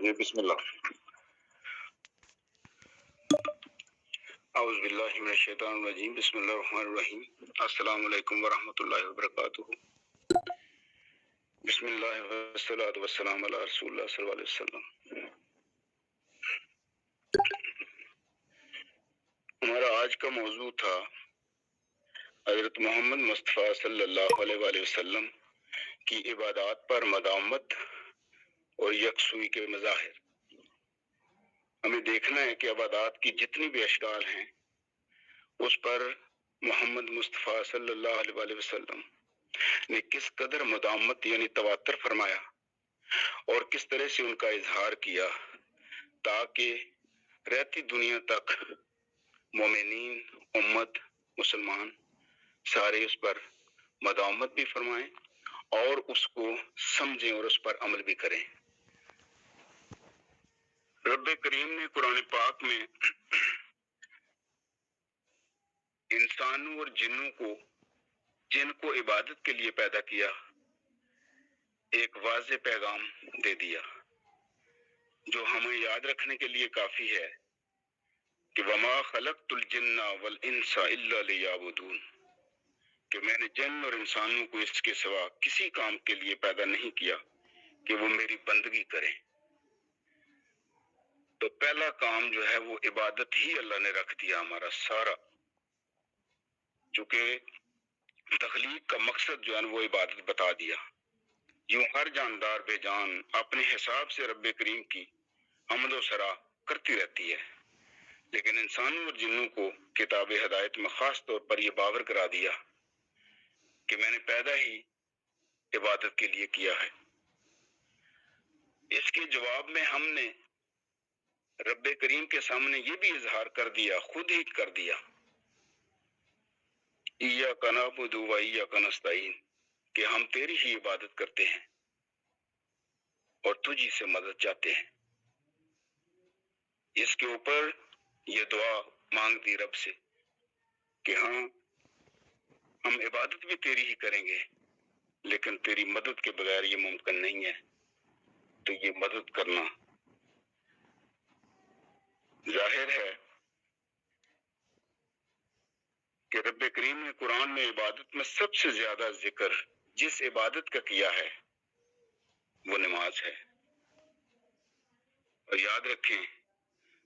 جی بسم اللہ. اعوذ باللہ من الشیطان الرجیم. بسم اللہ الرحمن الرحیم. السلام علیکم ورحمۃ اللہ وبرکاتہ. بسم اللہ والصلاۃ والسلام علی رسول اللہ صلی اللہ علیہ وسلم. ہمارا آج کا موضوع تھا حضرت محمد مصطفیٰ صلی اللہ علیہ وآلہ وسلم کی عبادات پر مداومت اور یکسوئی کے مظاہر. ہمیں دیکھنا ہے کہ عبادات کی جتنی بھی اشکال ہیں اس پر محمد مصطفیٰ صلی اللہ علیہ وآلہ وسلم نے کس قدر مداومت یعنی تواتر فرمایا اور کس طرح سے ان کا اظہار کیا تاکہ رہتی دنیا تک مومنین امت مسلمان سارے اس پر مداومت بھی فرمائیں اور اس کو سمجھیں اور اس پر عمل بھی کریں. رب کریم نے قرآن پاک میں انسانوں اور جنوں کو جن کو عبادت کے لیے پیدا کیا ایک واضح پیغام دے دیا جو ہمیں یاد رکھنے کے لیے کافی ہے کہ وما خلقت الجن والانس الا لیعبدون، کہ میں نے جن اور انسانوں کو اس کے سوا کسی کام کے لیے پیدا نہیں کیا کہ وہ میری بندگی کریں. تو پہلا کام جو ہے وہ عبادت ہی اللہ نے رکھ دیا ہمارا سارا، چونکہ تخلیق کا مقصد جو ہے وہ عبادت بتا دیا. یوں ہر جاندار بے جان اپنے حساب سے رب کریم کی حمد و ثنا کرتی رہتی ہے، لیکن انسانوں اور جنوں کو کتاب ہدایت میں خاص طور پر یہ باور کرا دیا کہ میں نے پیدا ہی عبادت کے لیے کیا ہے. اس کے جواب میں ہم نے رب کریم کے سامنے یہ بھی اظہار کر دیا، خود ہی کر دیا، ایاک نعبد و ایاک نستعین، کہ ہم تیری ہی عبادت کرتے ہیں اور تجھی سے مدد چاہتے ہیں. اس کے اوپر یہ دعا مانگ دی رب سے کہ ہاں ہم عبادت بھی تیری ہی کریں گے لیکن تیری مدد کے بغیر یہ ممکن نہیں ہے. تو یہ مدد کرنا ظاہر ہے کہ رب کریم نے قرآن میں عبادت میں سب سے زیادہ ذکر جس عبادت کا کیا ہے وہ نماز ہے. اور یاد رکھیں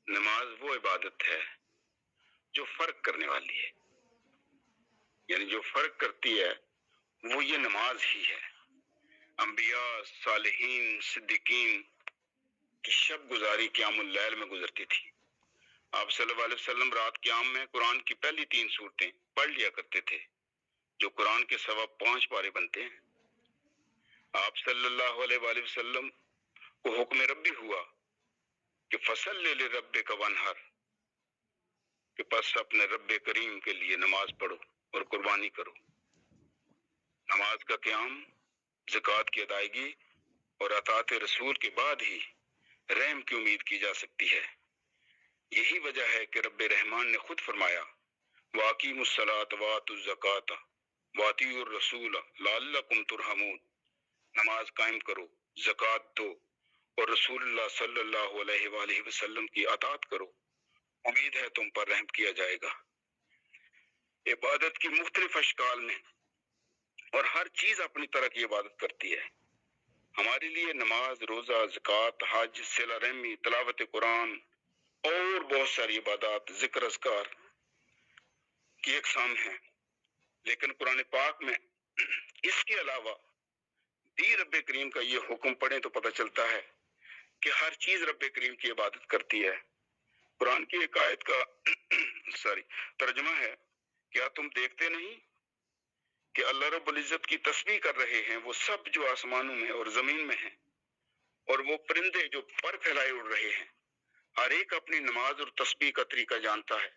نماز وہ عبادت ہے جو فرق کرنے والی ہے، یعنی جو فرق کرتی ہے وہ یہ نماز ہی ہے. انبیاء صالحین صدیقین کی شب گزاری قیام اللیل میں گزرتی تھی. آپ صلی اللہ علیہ وسلم رات قیام میں قرآن کی پہلی 3 سورتیں پڑھ لیا کرتے تھے جو قرآن کے سوا 5 پارے بنتے ہیں. آپ صلی اللہ علیہ وآلہ وسلم کو حکم ربی ہوا کہ فصلی لربک وانحر، کہ پس اپنے رب کریم کے لیے نماز پڑھو اور قربانی کرو. نماز کا قیام زکوٰۃ کی ادائیگی اور اطاعت رسول کے بعد ہی رحم کی امید کی جا سکتی ہے. یہی وجہ ہے کہ رب رحمان نے خود فرمایا وَأَقِیمُوا الصَّلَاةَ وَآتُوا الزَّکَاةَ وَأَطِیعُوا الرَّسُولَ لَعَلَّکُمْ تُرْحَمُونَ، نماز قائم کرو، زکوٰۃ دو اور رسول اللہ صلی اللہ علیہ وآلہ وسلم کی اطاعت کرو، امید ہے تم پر رحم کیا جائے گا. عبادت کی مختلف اشکال میں اور ہر چیز اپنی طرح کی عبادت کرتی ہے. ہمارے لیے نماز، روزہ، زکوٰۃ، حج، صلہ رحمی، تلاوت قرآن اور بہت ساری عبادات ذکر اذکار کی اقسام ہیں، لیکن قرآن پاک میں اس کے علاوہ بھی رب کریم کا یہ حکم پڑھیں تو پتہ چلتا ہے کہ ہر چیز رب کریم کی عبادت کرتی ہے. قرآن کی ایک آیت کا ترجمہ ہے، کیا تم دیکھتے نہیں کہ اللہ رب العزت کی تسبیح کر رہے ہیں وہ سب جو آسمانوں میں اور زمین میں ہیں، اور وہ پرندے جو پر پھیلائے اڑ رہے ہیں، ہر ایک اپنی نماز اور تسبیح کا طریقہ جانتا ہے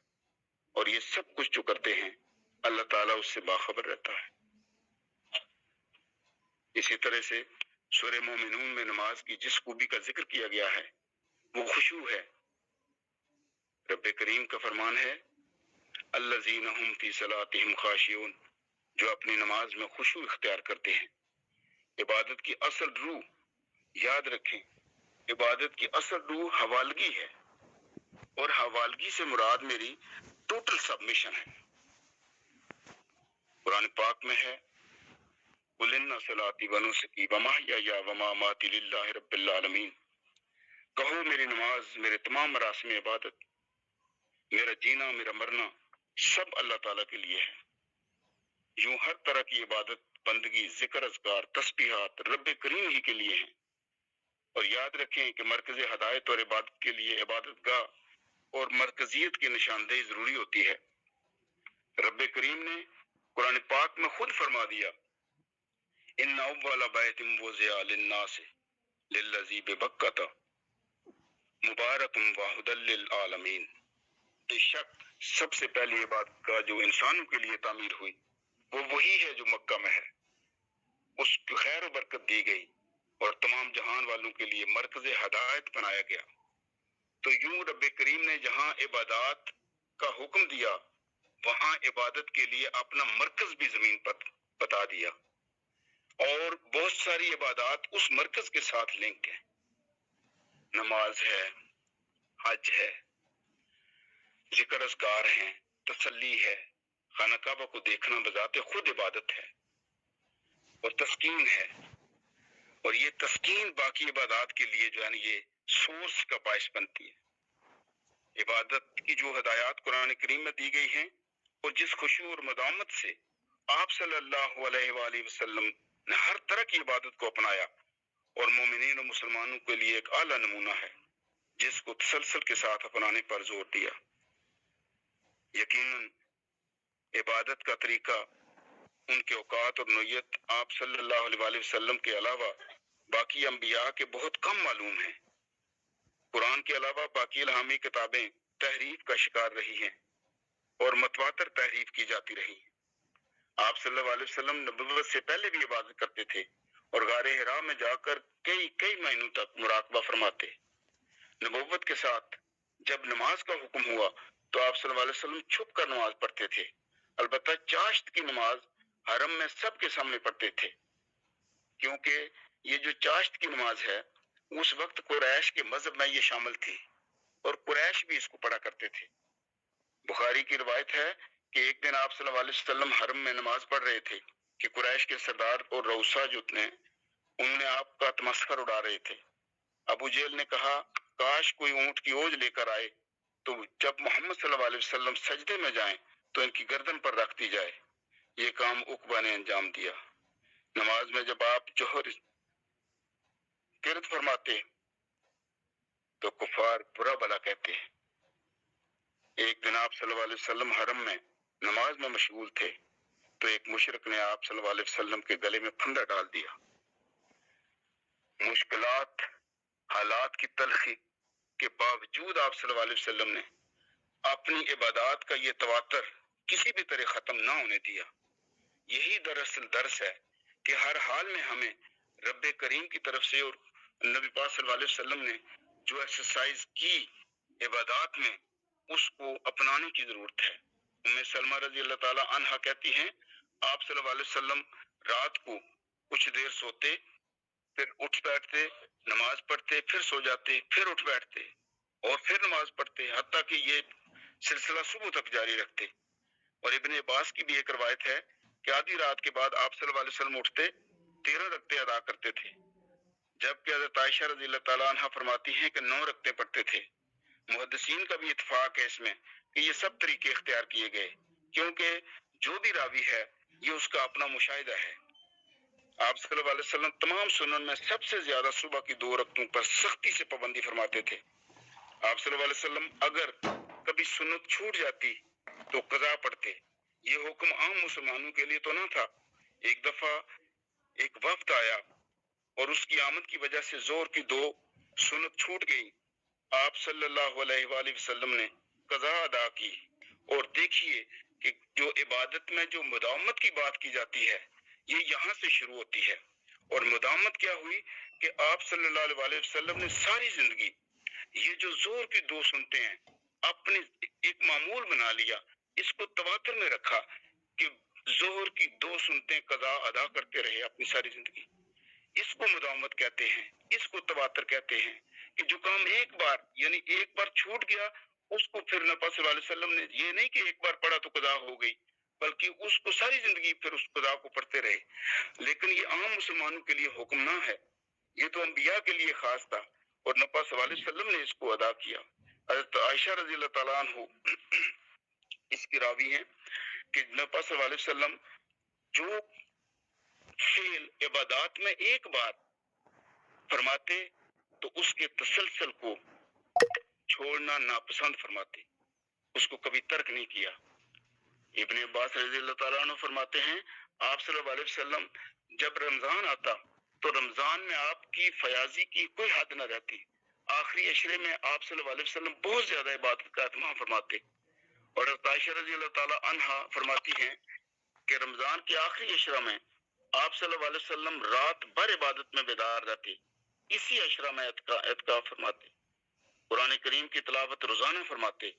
اور یہ سب کچھ جو کرتے ہیں اللہ تعالیٰ اس سے باخبر رہتا ہے. اسی طرح سے سورہ مومنون میں نماز کی جس خوبی کا ذکر کیا گیا ہے وہ خشوع ہے. رب کریم کا فرمان ہے الذین هم فی صلاتهم خاشعون، جو اپنی نماز میں خشوع اختیار کرتے ہیں. عبادت کی اصل روح یاد رکھیں عبادت کی اصل روح حوالگی ہے، اور حوالگی سے مراد میری ٹوٹل سبمیشن ہے۔ قرآن پاک میں ہے قُلْ إِنَّ صَلَاتِي وَنُسُكِي وَمَحْيَايَ وَمَمَاتِي لِلَّهِ رَبِّ الْعَالَمِينَ، کہو میری نماز، میرے تمام مراسم عبادت، میرا جینا، میرا مرنا سب اللہ تعالیٰ کے لیے ہے۔ یوں ہر طرح کی عبادت، بندگی، ذکر، اذکار، تسبیحات رب کریم ہی کے لیے ہیں۔ اور یاد رکھیں کہ مرکز ہدایت اور عبادت کے لیے عبادت گاہ اور مرکزیت کی نشاندہی ضروری ہوتی ہے۔ رب کریم نے قرآن پاک میں خود فرما دیا ان اول بیت وضع للناس للذی ببکۃ مبارک وہدی للعالمین، بے شک سب سے پہلی عبادت گاہ جو انسانوں کے لیے تعمیر ہوئی وہ وہی ہے جو مکہ میں ہے، اس کو خیر و برکت دی گئی اور تمام جہان والوں کے لیے مرکز ہدایت بنایا گیا۔ تو یوں رب کریم نے جہاں عبادات کا حکم دیا وہاں عبادت کے لیے اپنا مرکز بھی زمین پر بتا دیا، اور بہت ساری عبادات اس مرکز کے ساتھ لنک ہیں۔ نماز ہے، حج ہے، ذکر اذکار ہیں، تسلی ہے، خانہ کعبہ کو دیکھنا بذات خود عبادت ہے، اور تسکین ہے، اور یہ تسکین باقی عبادات کے لیے جو ہے نا یہ سورس کا باعث بنتی ہے۔ عبادت کی جو ہدایات قرآن کریم میں دی گئی ہیں اور جس خشوع اور مداومت سے آپ صلی اللہ علیہ وآلہ وسلم نے ہر طرح کی عبادت کو اپنایا، اور مومنین و مسلمانوں کے لیے ایک اعلیٰ نمونہ ہے جس کو تسلسل کے ساتھ اپنانے پر زور دیا۔ یقیناً عبادت کا طریقہ، ان کے اوقات اور نوعیت آپ صلی اللہ علیہ وآلہ وسلم کے علاوہ باقی انبیاء کے بہت کم معلوم ہیں۔ قرآن کے علاوہ باقی الہامی کتابیں تحریف کا شکار رہی ہیں اور متواتر تحریف کی جاتی رہی ہیں۔ آپ صلی اللہ علیہ وسلم نبوت سے پہلے بھی عبادت کرتے تھے اور غار حرا میں جا کر کئی مہینوں تک مراقبہ فرماتے۔ نبوت کے ساتھ جب نماز کا حکم ہوا تو آپ صلی اللہ علیہ وسلم چھپ کر نماز پڑھتے تھے، البتہ چاشت کی نماز حرم میں سب کے سامنے پڑھتے تھے، کیونکہ یہ جو چاشت کی نماز ہے اس وقت قریش کے مذہب میں یہ شامل تھی اور قریش بھی اس کو پڑھا کرتے تھے۔ بخاری کی روایت ہے کہ ایک دن آپ صلی اللہ علیہ وسلم حرم میں نماز پڑھ رہے تھے کہ قریش کے سردار اور رؤسا جو تھے انہوں نے آپ کا تمسخر اڑا رہے تھے۔ ابو جہل نے کہا کاش کوئی اونٹ کی اوج لے کر آئے تو جب محمد صلی اللہ علیہ وسلم سجدے میں جائیں تو ان کی گردن پر رکھ دی جائے۔ یہ کام عقبہ نے انجام دیا۔ نماز میں جب آپ جوہر کرد فرماتے تو کفار برا بلا کہتے ہیں۔ ایک دن آپ صلی اللہ علیہ وسلم حرم میں نماز میں مشغول تھے تو ایک مشرک نے آپ صلی اللہ علیہ وسلم کے گلے میں پھندا ڈال دیا۔ مشکلات، حالات کی تلخی کے باوجود آپ صلی اللہ علیہ وسلم نے اپنی عبادات کا یہ تواتر کسی بھی طرح ختم نہ ہونے دیا۔ یہی دراصل درس ہے کہ ہر حال میں ہمیں رب کریم کی طرف سے اور نبی پاک صلی اللہ علیہ وسلم نے جو ایکسرسائز کی عبادات میں اس کو اپنانے کی ضرورت ہے۔ ام سلمہ رضی اللہ تعالی عنہا کہتی ہیں آپ صلی اللہ علیہ وسلم رات کو کچھ دیر سوتے، پھر اٹھ بیٹھتے، نماز پڑھتے، پھر سو جاتے، پھر اٹھ بیٹھتے اور پھر نماز پڑھتے، حتیٰ کہ یہ سلسلہ صبح تک جاری رکھتے۔ اور ابن عباس کی بھی ایک روایت ہے کہ آدھی رات کے بعد آپ صلی اللہ علیہ وسلم اٹھتے 13 رکعتیں ادا کرتے تھے، جبکہ حضرت عائشہ رضی اللہ تعالیٰ عنہ فرماتی ہیں کہ 9 رکعتیں پڑھتے تھے۔ محدثین کا بھی اتفاق ہے اس میں کہ یہ سب طریقے اختیار کیے گئے، کیونکہ جو بھی راوی ہے یہ اس کا اپنا مشاہدہ ہے۔ آپ صلی اللہ علیہ وسلم تمام سنن میں سب سے زیادہ صبح کی 2 رکعتوں پر سختی سے پابندی فرماتے تھے۔ آپ صلی اللہ علیہ وسلم اگر کبھی سنت چھوٹ جاتی تو قضا پڑھتے۔ یہ حکم عام مسلمانوں کے لیے تو نہ تھا۔ ایک دفعہ ایک وفد آیا اور اس کی آمد کی وجہ سے ظہر کی 2 سنت چھوٹ گئی۔ آپ صلی اللہ علیہ وآلہ وسلم نے قضا ادا کی، اور دیکھیے کہ جو عبادت میں جو مداومت کی بات کی جاتی ہے یہ یہاں سے شروع ہوتی ہے۔ اور مداومت کیا ہوئی کہ آپ صلی اللہ علیہ وآلہ وسلم نے ساری زندگی یہ جو ظہر کی 2 سنتے ہیں اپنے ایک معمول بنا لیا، اس کو تواتر میں رکھا کہ ظہر کی 2 سنتیں قضا ادا کرتے رہے اپنی ساری زندگی۔ اس کو مداومت کہتے ہیں، اس کو تواتر کہتے ہیں کہ جو کام ایک بار یعنی ایک بار چھوٹ گیا اس کو پھر نبی صلی اللہ علیہ وسلم نے یہ نہیں کہ ایک بار پڑھا تو قضا ہو گئی، بلکہ اس کو ساری زندگی پھر اس قضا کو پڑھتے رہے. لیکن یہ عام مسلمانوں کے لیے حکم نہ ہے، یہ تو انبیاء کے لیے خاص تھا اور نبی صلی اللہ علیہ وسلم نے اس کو ادا کیا. حضرت عائشہ رضی اللہ تعالیٰ عنہ اس کی راوی ہیں کہ نبی صلی اللہ علیہ وسلم جو فعل عبادات میں ایک بار فرماتے تو اس کے تسلسل کو چھوڑنا ناپسند فرماتے، اس کو کبھی ترک نہیں کیا. ابن عباس رضی اللہ تعالیٰ عنہ فرماتے ہیں آپ صلی اللہ علیہ وسلم جب رمضان آتا تو رمضان میں آپ کی فیاضی کی کوئی حد نہ رہتی. آخری عشرے میں آپ صلی اللہ علیہ وسلم بہت زیادہ عبادت کا اہتمام فرماتے. اور عائشہ رضی اللہ تعالیٰ عنہا فرماتی ہیں کہ رمضان کے آخری عشرہ میں آپ صلی اللہ علیہ وسلم رات بھر عبادت میں بیدار رہتے، اسی عشرہ میں اعتکاف فرماتے، قرآن کریم کی تلاوت روزانہ فرماتے.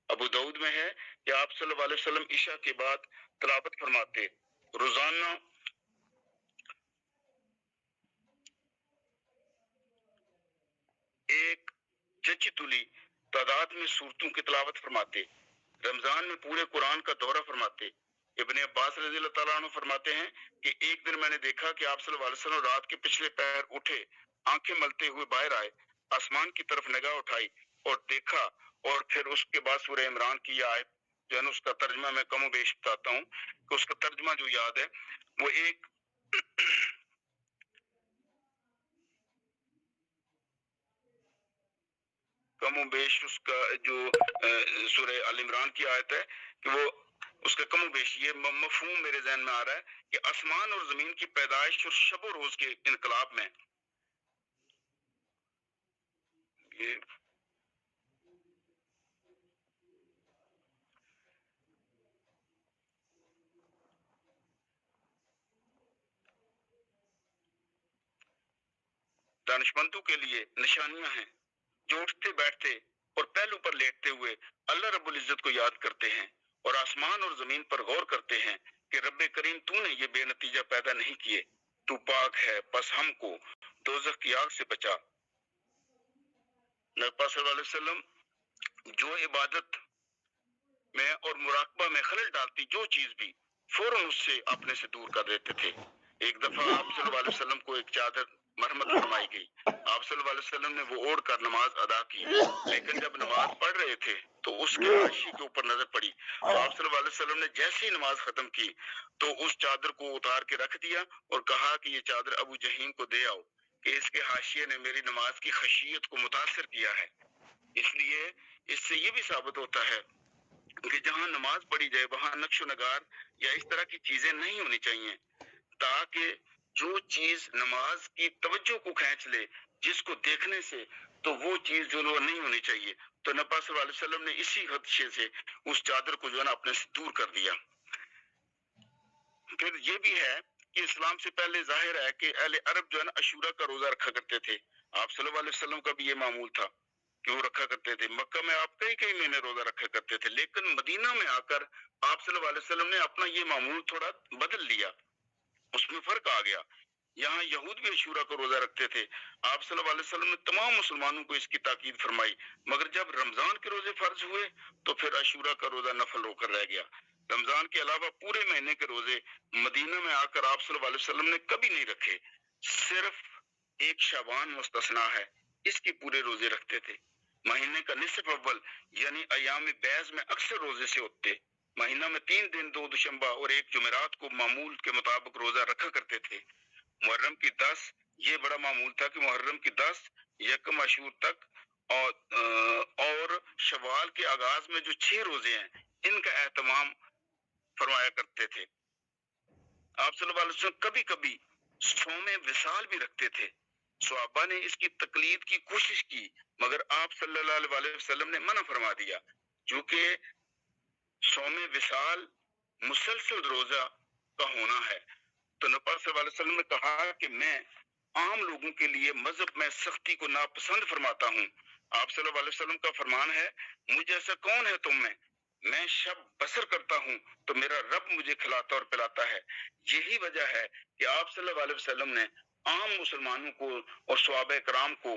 ابو داؤد میں ہے کہ آپ صلی اللہ علیہ وسلم عشاء کے بعد تلاوت فرماتے، روزانہ ایک جچی تلی تعداد میں سورتوں کی تلاوت فرماتے، رمضان میں پورے قرآن کا دورہ فرماتے. ابن عباس رضی اللہ تعالیٰ عنہ فرماتے ہیں کہ ایک دن میں نے دیکھا کہ آپ صلی اللہ علیہ وسلم رات کے پچھلے پہر اٹھے، آنکھیں ملتے ہوئے باہر آئے، آسمان کی طرف نگاہ اٹھائی اور دیکھا، اور پھر اس کے بعد سورہ عمران کی آیت جو ہے نا اس کا ترجمہ میں کم و بیش بتاتا ہوں کہ اس کا ترجمہ جو یاد ہے وہ ایک کم و بیش اس کا جو سورہ ال عمران کی آیت ہے کہ وہ اس کا کم و بیش یہ مفہوم میرے ذہن میں آ رہا ہے کہ آسمان اور زمین کی پیدائش اور شب و روز کے انقلاب میں یہ دانشمندوں کے لیے نشانیاں ہیں جو اٹھتے بیٹھتے اور پہلو پر لیٹتے ہوئے اللہ رب العزت کو یاد کرتے ہیں اور آسمان اور زمین پر غور کرتے ہیں کہ رب کریم تو نے یہ بے نتیجہ پیدا نہیں کیے، تو پاک ہے، پس ہم کو دوزخ کی آگ سے بچا. نبی صلی اللہ علیہ وسلم جو عبادت میں اور مراقبہ میں خلل ڈالتی جو چیز بھی فوراً اس سے اپنے سے دور کر دیتے تھے. ایک دفعہ آپ صلی اللہ علیہ وسلم کو ایک چادر مرمت فرمائی گئی، آپ صلی اللہ علیہ وسلم نے وہ اوڑھ کر نماز ادا کی، لیکن جب نماز پڑھ رہے تھے تو اس کے حاشیے کے اوپر نظر پڑی تو آپ صلی اللہ علیہ وسلم نے جیسے ہی نماز ختم کی تو اس چادر کو اتار کے رکھ دیا اور کہا کہ یہ چادر ابو جہیم کو دے آؤ کہ اس کے حاشیے نے میری نماز کی خشیت کو متاثر کیا ہے. اس لیے اس سے یہ بھی ثابت ہوتا ہے کہ جہاں نماز پڑھی جائے وہاں نقش و نگار یا اس طرح کی چیزیں نہیں ہونی چاہیے، تاکہ جو چیز نماز کی توجہ کو کھینچ لے جس کو دیکھنے سے تو وہ چیز جو نہیں ہونی چاہیے. تو نبی صلی اللہ علیہ وسلم نے اسی خدشے سے اس چادر کو جو ہے نا اپنے سے دور کر دیا. پھر یہ بھی ہے کہ اسلام سے پہلے ظاہر ہے کہ اہل عرب جو ہے نا عاشورہ کا روزہ رکھا کرتے تھے. آپ صلی اللہ علیہ وسلم کا بھی یہ معمول تھا کہ وہ رکھا کرتے تھے. مکہ میں آپ کئی کئی مہینے روزہ رکھا کرتے تھے، لیکن مدینہ میں آ کر آپ صلی اللہ علیہ وسلم نے اپنا یہ معمول تھوڑا بدل لیا، اس میں فرق آ گیا. یہاں یہود بھی عاشورہ کا روزہ رکھتے تھے، آپ صلی اللہ علیہ وسلم نے تمام مسلمانوں کو اس کی تاکید فرمائی، مگر جب رمضان کے روزے فرض ہوئے تو پھر عاشورہ کا روزہ نفل ہو کر رہ گیا. رمضان کے علاوہ پورے مہینے کے روزے مدینہ میں آ کر آپ صلی اللہ علیہ وسلم نے کبھی نہیں رکھے، صرف ایک شعبان مستثنا ہے، اس کے پورے روزے رکھتے تھے. مہینے کا نصف اول یعنی ایام بیض میں اکثر روزے سے ہوتے. مہینہ میں 3 دن 2 دوشنبہ اور 1 جمعرات کو معمول کے مطابق روزہ رکھا کرتے تھے. محرم کی 10 یہ بڑا معمول تھا کہ محرم کی 10 یکم عاشور تک اور شوال کے آغاز میں جو 6 روزے ہیں ان کا اہتمام فرمایا کرتے تھے. آپ صلی اللہ علیہ وسلم کبھی کبھی صوم وصال بھی رکھتے تھے. صحابہ نے اس کی تقلید کی کوشش کی مگر آپ صلی اللہ علیہ وسلم نے منع فرما دیا، چونکہ صوم وصال مسلسل روزہ کا ہونا ہے. تو نبی صلی اللہ علیہ وسلم نے کہا کہ میں عام لوگوں کے لیے مذہب میں سختی کو ناپسند فرماتا ہوں. آپ صلی اللہ علیہ وسلم کا فرمان ہے مجھ ایسا کون ہے تم میں شب بسر کرتا ہوں تو میرا رب مجھے کھلاتا اور پلاتا ہے. یہی وجہ ہے کہ آپ صلی اللہ علیہ وسلم نے عام مسلمانوں کو اور صحابہ کرام کو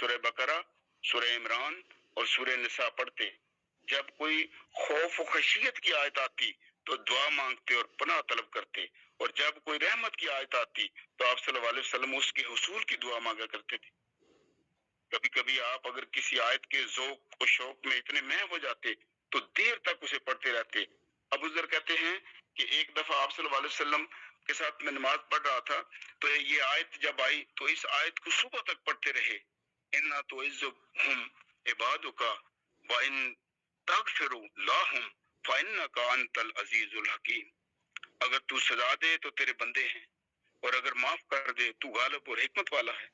سورہ بقرہ، سورہ عمران اور سورہ نساء پڑھتے۔ جب کوئی خوف و خشیت کی آیت آتی تو دعا مانگتے اور پناہ طلب کرتے، اور جب کوئی رحمت کی آیت آتی تو آپ صلی اللہ علیہ وسلم اس کے حصول کی دعا مانگا کرتے تھے۔ کبھی کبھی آپ اگر کسی آیت کے ذوق و شوق میں اتنے مہو ہو جاتے تو دیر تک اسے پڑھتے رہتے۔ ابو ذر کہتے ہیں کہ ایک دفعہ آپ صلی اللہ علیہ وسلم کے ساتھ میں نماز پڑھ رہا تھا تو یہ آیت جب آئی تو اس آیت کو صبح تک پڑھتے رہے۔ اِنَّا تُعِزُّهُمْ عِبَادُكَ وَإِن تَغْفِرُ لَهُمْ فَإِنَّكَ أَنْتَ الْعَزِيزُ الْحَكِيمُ، اگر تو سزا دے تو تیرے بندے ہیں، اور اگر معاف کر دے تو غالب اور حکمت والا ہے۔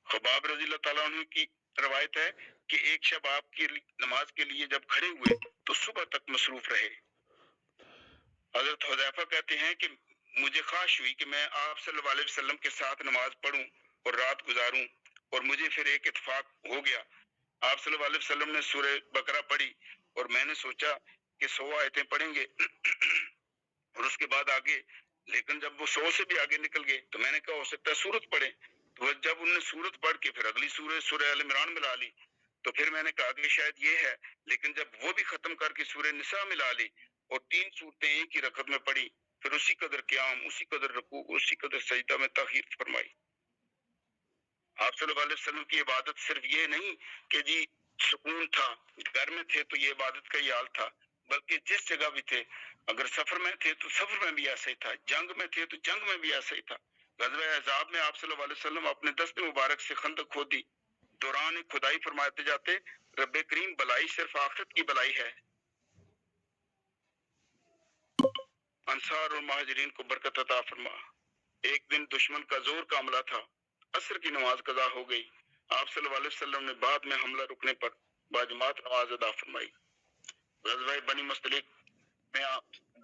خباب رضی اللہ تعالیٰ عنہ کی روایت ہے کہ ایک شب آپ کی نماز کے لیے جب کھڑے ہوئے تو صبح تک مصروف رہے۔ حضرت حذیفہ کہتے ہیں کہ مجھے خواہش ہوئی کہ میں آپ صلی اللہ علیہ وسلم کے ساتھ نماز پڑھوں اور رات گزاروں، اور مجھے پھر ایک اتفاق ہو گیا۔ آپ صلی اللہ علیہ وسلم نے سورہ بقرہ پڑھی اور میں نے سوچا کہ 100 آیتیں پڑھیں گے اور اس کے بعد آگے، لیکن جب وہ 100 سے بھی آگے نکل گئے تو میں نے کہا ہو سکتا ہے سورت پڑھیں، تو جب انہوں نے سورت پڑھ کے پھر اگلی سورہ آل عمران ملا لی تو پھر میں نے کہا کہ شاید یہ ہے، لیکن جب وہ بھی ختم کر کے سورہ نساء ملا لی اور 3 صورتیں ایک ہی رکعت میں پڑھی، پھر اسی قدر قیام، اسی قدر رکوع، اسی قدر سجدہ میں تاخیر فرمائی۔ آپ صلی اللہ علیہ وسلم کی عبادت صرف یہ نہیں کہ جی سکون تھا، گھر میں تھے تو یہ عبادت کا ہی حال تھا، بلکہ جس جگہ بھی تھے، اگر سفر میں تھے تو سفر میں بھی ایسا ہی تھا، جنگ میں تھے تو جنگ میں بھی ایسا ہی تھا۔ غزوہ احزاب میں آپ صلی اللہ علیہ وسلم اپنے دست مبارک سے خندق کھودی، دوران کھدائی فرماتے جاتے رب کریم بلائی صرف آخرت کی بلائی ہے، انصار اور مہاجرین کو برکت عطا فرما۔ ایک دن دشمن کا زور کا حملہ تھا، عصر کی نماز قضا ہو گئی، آپ صلی اللہ علیہ وسلم نے بعد میں حملہ رکنے پر باجماعت نماز ادا فرمائی۔ غزوہ بنی مستلق میں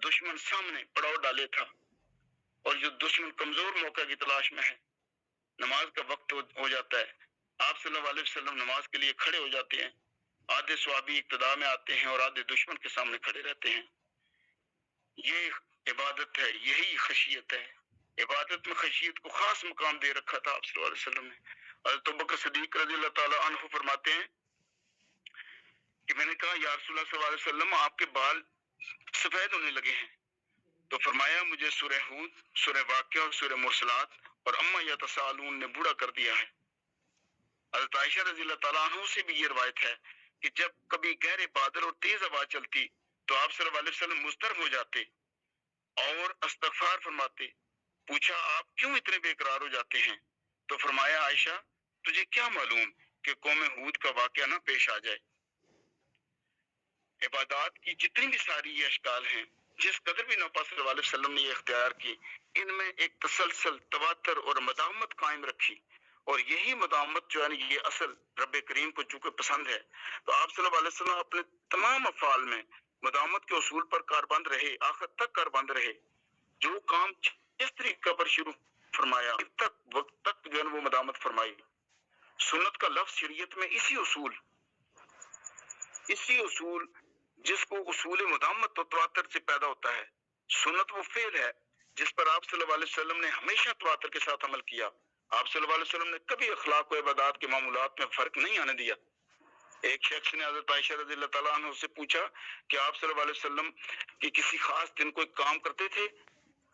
دشمن سامنے پڑاؤ ڈالے تھا، اور جو دشمن کمزور موقع کی تلاش میں ہے، نماز کا وقت ہو جاتا ہے، آپ صلی اللہ علیہ وسلم نماز کے لیے کھڑے ہو جاتے ہیں، آدھے صحابی ابتدا میں آتے ہیں اور آدھے دشمن کے سامنے کھڑے رہتے ہیں۔ یہ عبادت ہے، یہی خشیت ہے۔ عبادت میں خشیت کو خاص مقام دے رکھا تھا آپ صلی اللہ علیہ وسلم نے۔ حضرت ابوبکر صدیق رضی اللہ تعالیٰ عنہ فرماتے ہیں کہ میں نے کہا یا رسول اللہ صلی اللہ علیہ وسلم آپ کے بال سفید ہونے لگے ہیں، تو فرمایا مجھے سورہ ہود، سورہ واقعہ اور سورہ مرسلات اور اما یتساءلون نے بوڑھا کر دیا ہے۔ حضرت عائشہ رضی اللہ تعالیٰ عنہ سے بھی یہ روایت ہے کہ جب کبھی گہرے بادل اور تیز ہوا چلتی تو آپ صلی اللہ علیہ وسلم مضطرب ہو جاتے اور استغفار فرماتے۔ پوچھا آپ کیوں اتنے بے قرار ہو جاتے ہیں؟ تو فرمایا عائشہ تجھے کیا معلوم کہ قوم ہود کا واقعہ نہ پیش آ جائے۔ عبادات کی جتنی بھی ساری یہ اشکال ہیں، جس قدر بھی نبی صلی اللہ علیہ وسلم نے یہ اختیار کی، ان میں ایک تسلسل، تواتر اور مداومت قائم رکھی، اور یہی مداومت جو ہے نا یہ اصل رب کریم کو چونکہ پسند ہے، تو آپ صلی اللہ علیہ وسلم اپنے تمام افعال میں مداومت کے اصول پر کاربند رہے، آخر تک کاربند رہے۔ جو کام جس طریقہ پر شروع فرمایا وقت تک جو ہے وہ مداومت فرمائی۔ سنت کا لفظ شریعت میں اسی اصول جس کو اصول مداومت و تواتر سے پیدا ہوتا ہے۔ سنت وہ فعل ہے جس پر آپ صلی اللہ علیہ وسلم نے ہمیشہ تواتر کے ساتھ عمل کیا۔ آپ صلی اللہ علیہ وسلم نے کبھی اخلاق و عبادات کے معمولات میں فرق نہیں آنے دیا۔ ایک شخص نے حضرت عائشہ رضی اللہ تعالیٰ عنہ سے پوچھا کہ آپ صلی اللہ علیہ وسلم کی کسی خاص دن کوئی کام کرتے تھے؟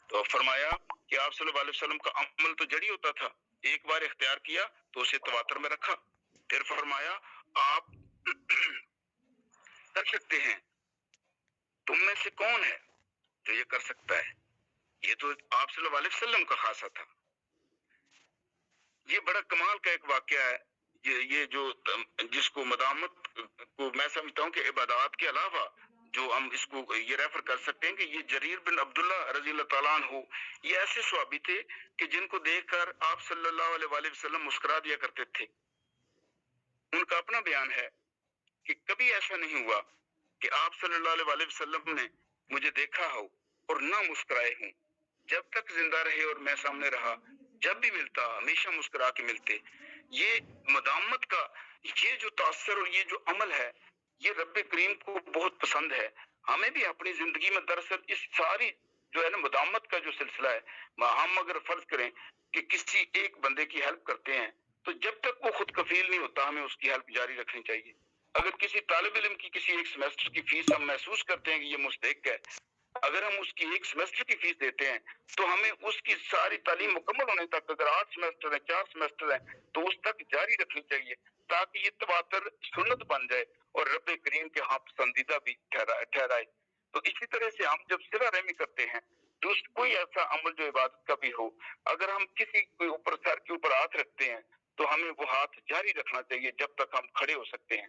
تو فرمایا کہ آپ صلی اللہ علیہ وسلم کا عمل تو جڑی ہوتا تھا، ایک بار اختیار کیا تو اسے تواتر میں رکھا۔ پھر فرمایا آپ کر سکتے ہیں، تم میں سے کون ہے جو یہ کر سکتا ہے؟ یہ تو آپ صلی اللہ علیہ وسلم کا خاصہ تھا۔ یہ بڑا کمال کا ایک واقعہ ہے، یہ جو جس کو مداومت کو میں سمجھتا ہوں کہ عبادات کے علاوہ جو ہم اس کو یہ ریفر کر سکتے ہیں کہ یہ جریر بن عبداللہ رضی اللہ تعالیٰ عنہ یہ ایسے صحابی تھے کہ جن کو دیکھ کر آپ صلی اللہ علیہ وآلہ وسلم مسکرا دیا کرتے تھے۔ ان کا اپنا بیان ہے کہ کبھی ایسا نہیں ہوا کہ آپ صلی اللہ علیہ وآلہ وسلم نے مجھے دیکھا ہو اور نہ مسکرائے ہوں، جب تک زندہ رہے اور میں سامنے رہا، جب بھی ملتا ہمیشہ مسکرا کے ملتے۔ یہ مداومت کا یہ جو تاثر اور یہ جو عمل ہے یہ رب کریم کو بہت پسند ہے۔ ہمیں بھی اپنی زندگی میں دراصل اس ساری جو ہے نا مداومت کا جو سلسلہ ہے، ہم اگر فرض کریں کہ کسی ایک بندے کی ہیلپ کرتے ہیں تو جب تک وہ خود کفیل نہیں ہوتا ہمیں اس کی ہیلپ جاری رکھنی چاہیے. اگر کسی طالب علم کی کسی ایک سیمسٹر کی فیس ہم محسوس کرتے ہیں کہ یہ مستحق ہے، اگر ہم اس کی ایک سیمسٹر کی فیس دیتے ہیں تو ہمیں اس کی ساری تعلیم مکمل ہونے تک، اگر 8 سیمسٹر ہیں 4 سیمسٹر ہیں تو اس تک جاری رکھنی چاہیے، تاکہ یہ تواتر سنت بن جائے اور رب کریم کے ہاں پسندیدہ بھی ٹھہرائے. تو اسی طرح سے ہم جب صلہ رحمی کرتے ہیں، کوئی ایسا عمل جو عبادت کا بھی ہو، اگر ہم کسی کے اوپر سر کے اوپر ہاتھ رکھتے ہیں تو ہمیں وہ ہاتھ جاری رکھنا چاہیے جب تک ہم کھڑے ہو سکتے ہیں.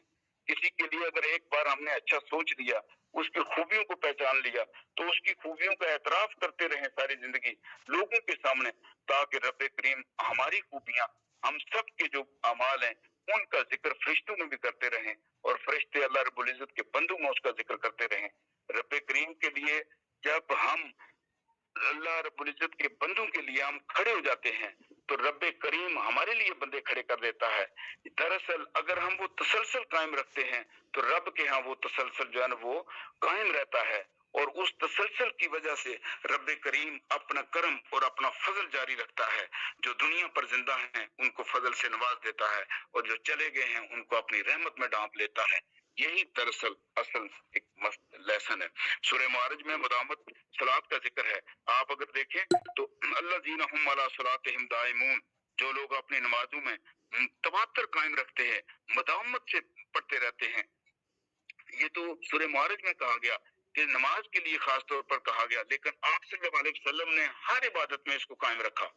کسی کے لیے اگر ایک بار ہم نے اچھا سوچ لیا، اس کی خوبیوں کو پہچان لیا، تو اس کی خوبیوں کا اعتراف کرتے رہیں ساری زندگی لوگوں کے سامنے، تاکہ رب کریم ہماری خوبیاں، ہم سب کے جو اعمال ہیں ان کا ذکر فرشتوں میں بھی کرتے رہیں، اور فرشتے اللہ رب العزت کے بندوں میں اس کا ذکر کرتے رہیں. رب کریم کے لیے جب ہم اللہ رب العزت کے بندوں کے لیے ہم کھڑے ہو جاتے ہیں تو رب کریم ہمارے لیے بندے کھڑے کر دیتا ہے. دراصل اگر ہم وہ تسلسل قائم رکھتے ہیں تو رب کے ہاں وہ تسلسل جو ہے نا وہ قائم رہتا ہے، اور اس تسلسل کی وجہ سے رب کریم اپنا کرم اور اپنا فضل جاری رکھتا ہے. جو دنیا پر زندہ ہیں ان کو فضل سے نواز دیتا ہے، اور جو چلے گئے ہیں ان کو اپنی رحمت میں ڈانپ لیتا ہے. یہی دراصل اصل ایک لیسن ہے. سورہ معارج میں مدامت صلات کا ذکر ہے. آپ اگر دیکھیں تو الذین هم علی صلاتهم دائمون، جو لوگ اپنی نمازوں میں تواتر قائم رکھتے ہیں، مداومت سے پڑھتے رہتے ہیں. یہ تو سورہ معارج میں کہا گیا کہ نماز کے لیے خاص طور پر کہا گیا، لیکن آپ صلی اللہ علیہ وسلم نے ہر عبادت میں اس کو قائم رکھا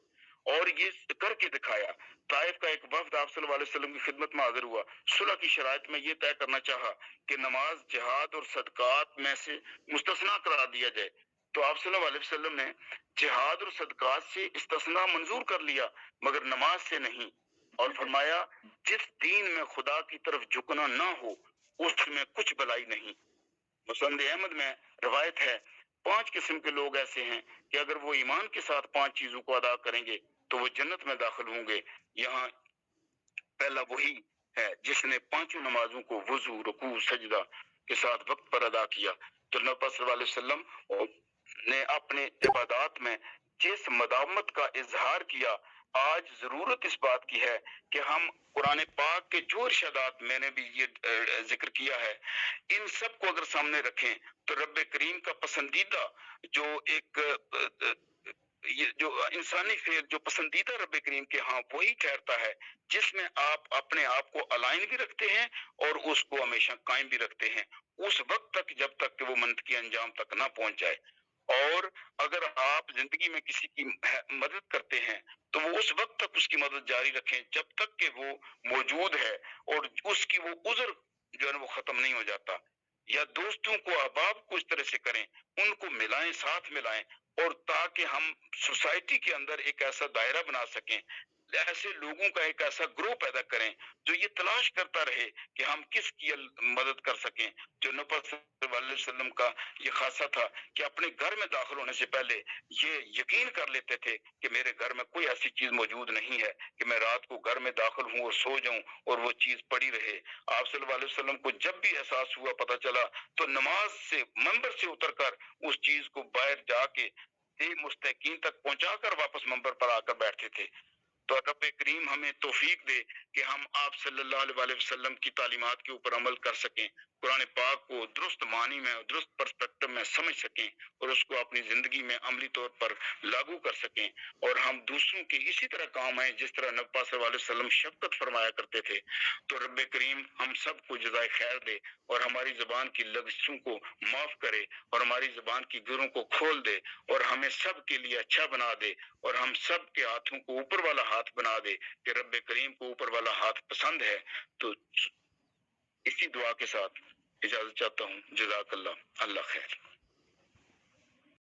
اور یہ کر کے دکھایا. طائف کا ایک وفد آپ صلی اللہ علیہ وسلم کی خدمت میں حاضر ہوا. صلح کی شرائط میں یہ طے کرنا چاہا کہ نماز، جہاد اور صدقات میں سے مستثنا قرار دیا جائے. تو آپ صلی اللہ علیہ وسلم نے جہاد اور صدقات سے استثناء منظور کر لیا مگر نماز سے نہیں، اور فرمایا جس دین میں خدا کی طرف جھکنا نہ ہو اس میں کچھ بلائی نہیں. مسند احمد میں روایت ہے 5 قسم کے لوگ ایسے ہیں کہ اگر وہ ایمان کے ساتھ 5 چیزوں کو ادا کریں گے تو وہ جنت میں داخل ہوں گے. یہاں پہلا وہی ہے جس نے 5 نمازوں کو وضو، رکوع، سجدہ کے ساتھ وقت پر ادا کیا. تو نبی صلی اللہ علیہ وسلم نے اپنے عبادات میں جس مداومت کا اظہار کیا، آج ضرورت اس بات کی ہے کہ ہم قرآن پاک کے جو ارشادات میں نے بھی یہ ذکر کیا ہے ان سب کو اگر سامنے رکھیں تو رب کریم کا پسندیدہ جو ایک یہ جو انسانی فعل جو پسندیدہ رب کریم کے ہاں وہی ٹھہرتا ہے جس میں آپ اپنے آپ کو الائن بھی رکھتے ہیں اور اس کو ہمیشہ قائم بھی رکھتے ہیں اس وقت تک جب تک کہ وہ منطقی انجام تک نہ پہنچ جائے. اور اگر آپ زندگی میں کسی کی مدد کرتے ہیں تو وہ اس وقت تک اس کی مدد جاری رکھیں جب تک کہ وہ موجود ہے اور اس کی وہ عذر جو ہے نا وہ ختم نہیں ہو جاتا. یا دوستوں کو، احباب کو اس طرح سے کریں، ان کو ملائیں، ساتھ ملائیں، اور تاکہ ہم سوسائٹی کے اندر ایک ایسا دائرہ بنا سکیں، ایسے لوگوں کا ایک ایسا گروہ پیدا کریں جو یہ تلاش کرتا رہے کہ ہم کس کی مدد کر سکیں. جو نبی صلی اللہ علیہ وسلم کا یہ خاصہ تھا کہ اپنے گھر میں داخل ہونے سے پہلے یہ یقین کر لیتے تھے کہ میرے گھر میں کوئی ایسی چیز موجود نہیں ہے کہ میں رات کو گھر میں داخل ہوں اور سو جاؤں اور وہ چیز پڑی رہے. آپ صلی اللہ علیہ وسلم کو جب بھی احساس ہوا، پتہ چلا، تو نماز سے، منبر سے اتر کر اس چیز کو باہر جا کے مستحقین تک پہنچا کر واپس منبر پر آ کر بیٹھتے تھے. تو رب کریم ہمیں توفیق دے کہ ہم آپ صلی اللہ علیہ وسلم کی تعلیمات کے اوپر عمل کر سکیں، قرآن پاک کو درست معنی میں، درست پرسپیکٹو میں سمجھ سکیں اور اس کو اپنی زندگی میں عملی طور پر لاگو کر سکیں، اور ہم دوسروں کے اسی طرح کام آئیں جس طرح نبی صلی اللہ علیہ وسلم شفقت فرمایا کرتے تھے. تو رب کریم ہم سب کو جزائے خیر دے اور ہماری زبان کی لغزشوں کو معاف کرے اور ہماری زبان کی گروں کو کھول دے اور ہمیں سب کے لیے اچھا بنا دے اور ہم سب کے ہاتھوں کو اوپر والا ہاتھ بنا دے کہ رب کریم کو اوپر والا ہاتھ پسند ہے. تو اسی دعا کے ساتھ اجازت چاہتا ہوں. جزاک اللہ، اللہ خیر.